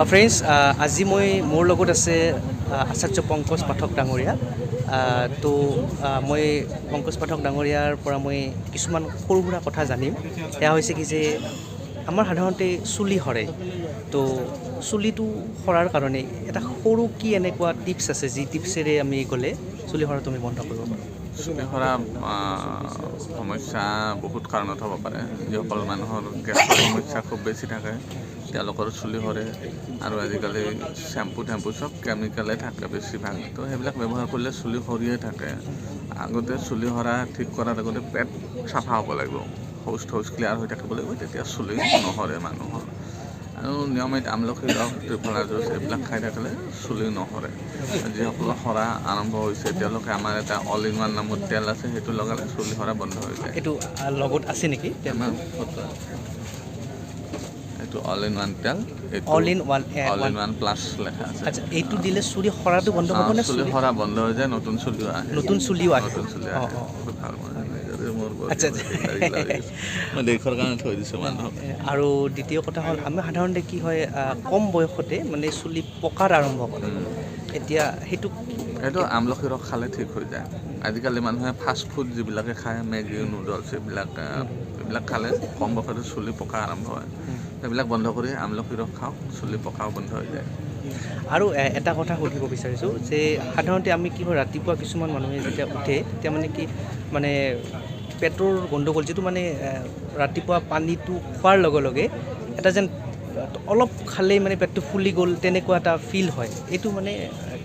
friends আজি মই মোৰ লগত আছে আচাৰ্য পংকজ পাঠক ডাঙৰীয়া তো মই পংকজ পাঠক ডাঙৰীয়াৰ পৰা মই কিছুমান সৰু সুৰা কথা জানিম সেয়া হৈছে কি যে আমাৰ সাধাৰণতে চুলি সৰে তো চুলিটো সৰাৰ কাৰণে এটা সৰু কি এনেকুৱা টিপছ আছে যি টিপছেৰে আমি গ'লে চুলি সৰাটো আমি বন্ধ কৰিব পাৰোঁ চুলি সৰা সমস্যা বহুত কাৰণত হ'ব পাৰে যিসকল মানুহৰ গেছৰ সমস্যা খুব বেছি থাকে তেওঁলোকৰ চুলি সৰে আৰু আজিকালি চেম্পু টেম্পু চব কেমিকেলে থাকে বেছিভাগ তো সেইবিলাক ব্যৱহাৰ কৰিলে চুলি সৰিয়ে থাকে আগতে চুলি সৰা ঠিক কৰাৰ আগতে পেট চাফা হ'ব লাগিব শৌচ থৌচ ক্লিয়াৰ হৈ থাকিব লাগিব তেতিয়া চুলি নসৰে মানুহৰ আৰু নিয়মিত আমলখি ৰস ত্ৰিফলা জুচ এইবিলাক খাই থাকিলে চুলি নসৰে যিসকলৰ সৰা আৰম্ভ হৈছে তেওঁলোকে আমাৰ এটা অল ইন ওৱান নামৰ তেল আছে সেইটো লগালে চুলি সৰা বন্ধ হৈ যায় এইটো লগত আছে নেকি এইটো অল ইন ওৱান তেল অল ইন ওৱান প্লাছ লেখা আছে আচ্ছা এইটো দিলে চুলি সৰাটো বন্ধ হ'ব নে চুলি সৰা বন্ধ হৈ যায় নতুন চুলিও আহে খুব ভাল আচ্ছা মই দেশৰ কাৰণে থৈ দিছোঁ মানুহক আৰু দ্বিতীয় কথা হ'ল আমি সাধাৰণতে কি হয় কম বয়সতে মানে চুলি পকাৰ আৰম্ভ কৰে এতিয়া সেইটো আমলখি ৰস খালে ঠিক হৈ যায় আজিকালি মানুহে ফাষ্ট ফুড যিবিলাকে খায় মেগী নুডলছ এইবিলাক খালে কম বয়সতে চুলি পকা আৰম্ভ হয় সেইবিলাক বন্ধ কৰি আমলখি ৰস খাওক চুলি পকাও বন্ধ হৈ যায় আৰু এটা কথা সুধিব বিচাৰিছোঁ যে সাধাৰণতে আমি কি হয় ৰাতিপুৱা কিছুমান মানুহে যেতিয়া উঠে তেতিয়া মানে কি মানে পেটৰ গণ্ডগোল যিটো মানে ৰাতিপুৱা পানীটো খোৱাৰ লগে লগে এটা যেন অলপ খালেই মানে পেটটো ফুলি গ'ল তেনেকুৱা এটা ফিল হয় এইটো মানে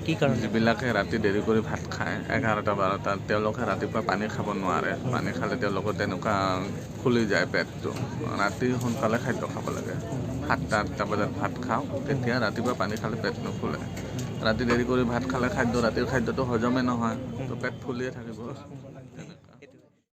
কি কাৰণ যিবিলাকে ৰাতি দেৰি কৰি ভাত খায় 11টা 12টা তেওঁলোকে ৰাতিপুৱা পানী খাব নোৱাৰে পানী খালে তেওঁলোকৰ তেনেকুৱা ফুলি যায় পেটটো ৰাতি সোনকালে খাদ্য খাব লাগে 7টা 8টা বজাত ভাত খাওঁ তেতিয়া ৰাতিপুৱা পানী খালে পেট নুফুলে ৰাতি দেৰি কৰি ভাত খালে ৰাতিৰ খাদ্যটো হজমে নহয় তো পেট ফুলিয়ে থাকিব